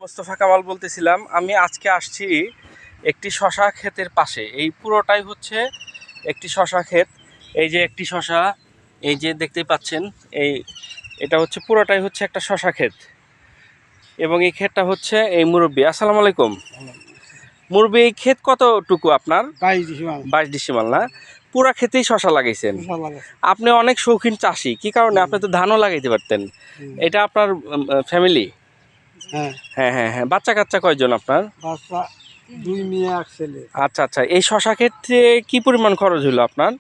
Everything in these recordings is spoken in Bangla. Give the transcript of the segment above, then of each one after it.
মোস্তফা কামাল বলতেছিলাম। আমি আজকে আসছি একটি শশা ক্ষেতের পাশে। এই পুরোটাই হচ্ছে একটি শশা ক্ষেত। এই যে একটি শশা, এই যে দেখতেই পাচ্ছেন, এটা হচ্ছে পুরোটাই হচ্ছে একটা শশা ক্ষেত। এবং এই ক্ষেতটা হচ্ছে এই মুরব্বী। আসসালামু আলাইকুম মুরব্বী, এই ক্ষেত কতটুকু আপনার? 22 ডিসিমাল না? পুরা ক্ষেতেই শশা লাগাইছেন। আপনি অনেক শৌখিন চাষি, কি কারণে? আপনি তো ধানও লাগাইতে পারতেন। এটা আপনার ফ্যামিলি? হ্যাঁ হ্যাঁ হ্যাঁ। বাচ্চা কাচ্চা কয়জন আপনার? বাচ্চা 2 মেয়ে 1 ছেলে। আচ্ছা আচ্ছা। এই শশা ক্ষেত্রে কি পরিমাণ খরচ হলো আপনার?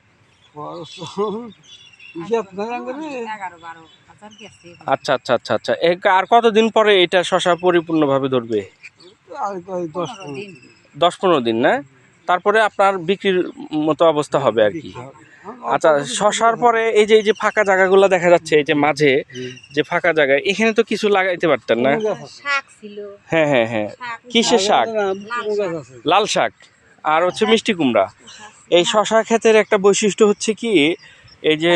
আচ্ছা আচ্ছা আচ্ছা আচ্ছা। আর কতদিন পরে এটা শশা পরিপূর্ণভাবে ধরবে? 10-15 দিন না? তারপরে আপনার বিক্রির মতো অবস্থা হবে আর কি। আচ্ছা, শশার পরে এই যে ফাঁকা জায়গাগুলো দেখা যাচ্ছে, এই যে মাঝে যে ফাঁকা জায়গা, এখানে তো কিছু লাগাইতে পারতেন না? হ্যাঁ হ্যাঁ হ্যাঁ। কিসের শাক? লাল শাক আর হচ্ছে মিষ্টি কুমড়া। এই শশা ক্ষেতের একটা বৈশিষ্ট্য হচ্ছে কি, এই যে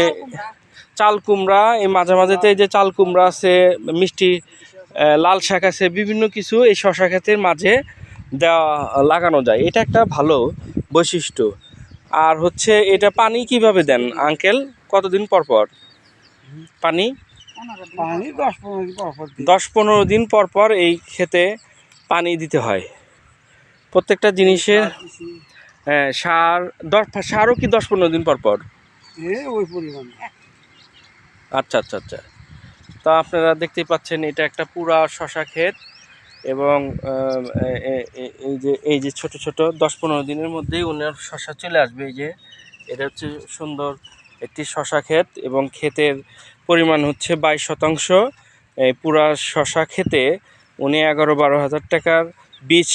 চাল কুমড়া, এই মাঝে মাঝেতে এই যে চাল কুমড়া আছে, মিষ্টি লাল শাক আছে, বিভিন্ন কিছু এই শশা ক্ষেতের মাঝে লাগানো যায়। এটা একটা ভালো বৈশিষ্ট্য। আর হচ্ছে এটা পানি কিভাবে দেন আঙ্কেল? কতদিন পর পর পানি? 10-15 দিন পর পর এই ক্ষেতে পানি দিতে হয় প্রত্যেকটা জিনিসের। হ্যাঁ, সারও কি 10-15 দিন পর পর? আচ্ছা আচ্ছা আচ্ছা। তা আপনারা দেখতেই পাচ্ছেন, এটা একটা পুরা শশা ক্ষেত। এবং এই যে ছোট ছোট 10-15 দিনের মধ্যেই ওনার শশা চলে আসবে। এই যে এটা হচ্ছে সুন্দর একটি শশা ক্ষেত, এবং ক্ষেতের পরিমাণ হচ্ছে 22%। এই পুরা শশা ক্ষেতে উনি 11-12 হাজার টাকার বীজ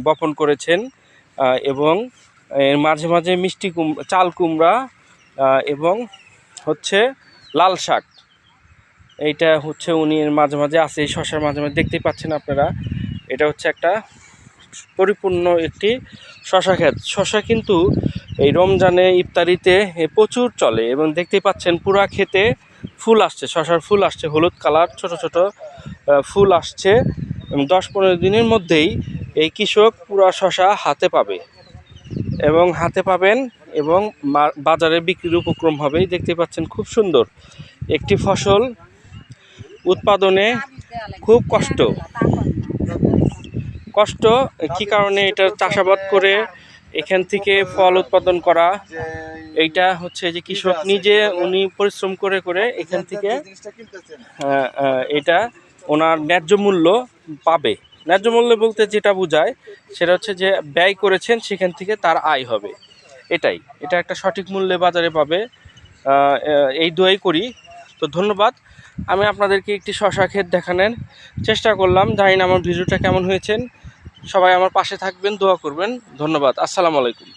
বপন করেছেন। এবং এর মাঝে মাঝে মিষ্টি কুমড়া, চাল কুমড়া এবং হচ্ছে লাল শাক, এইটা হচ্ছে উনি মাঝে মাঝে আছে এই শশার মাঝে মাঝে, দেখতেই পাচ্ছেন আপনারা। এটা হচ্ছে একটা পরিপূর্ণ একটি শশা ক্ষেত। শশা কিন্তু এই রমজানে ইফতারিতে প্রচুর চলে, এবং দেখতেই পাচ্ছেন পুরা ক্ষেতে ফুল আসছে, শশার ফুল আসছে, হলুদ কালার ছোট ছোট ফুল আসছে। 10-15 দিনের মধ্যেই এই কৃষক পুরা শশা হাতে পাবে, এবং হাতে পাবেন, এবং বাজারে বিক্রির উপক্রম হবে। দেখতে পাচ্ছেন খুব সুন্দর একটি ফসল উৎপাদনে খুব কষ্ট কি কারণে এটা চাষাবাদ করে এখান থেকে ফল উৎপাদন করা। এইটা হচ্ছে যে কৃষক নিজে উনি পরিশ্রম করে করে এখান থেকে এটা ওনার ন্যায্য মূল্য পাবে। ন্যায্য মূল্য বলতে যেটা বোঝায়, সেটা হচ্ছে যে ব্যয় করেছেন সেখান থেকে তার আয় হবে। এটা একটা সঠিক মূল্যে বাজারে পাবে। এই দোয়াই করি। তো ধন্যবাদ। আমি আপনাদেরকে একটি শশা ক্ষেত দেখানোর চেষ্টা করলাম। জানি না আমার ভিডিওটা কেমন হয়েছে। সবাই আমার পাশে থাকবেন, দোয়া করবেন। ধন্যবাদ। আসসালামু আলাইকুম।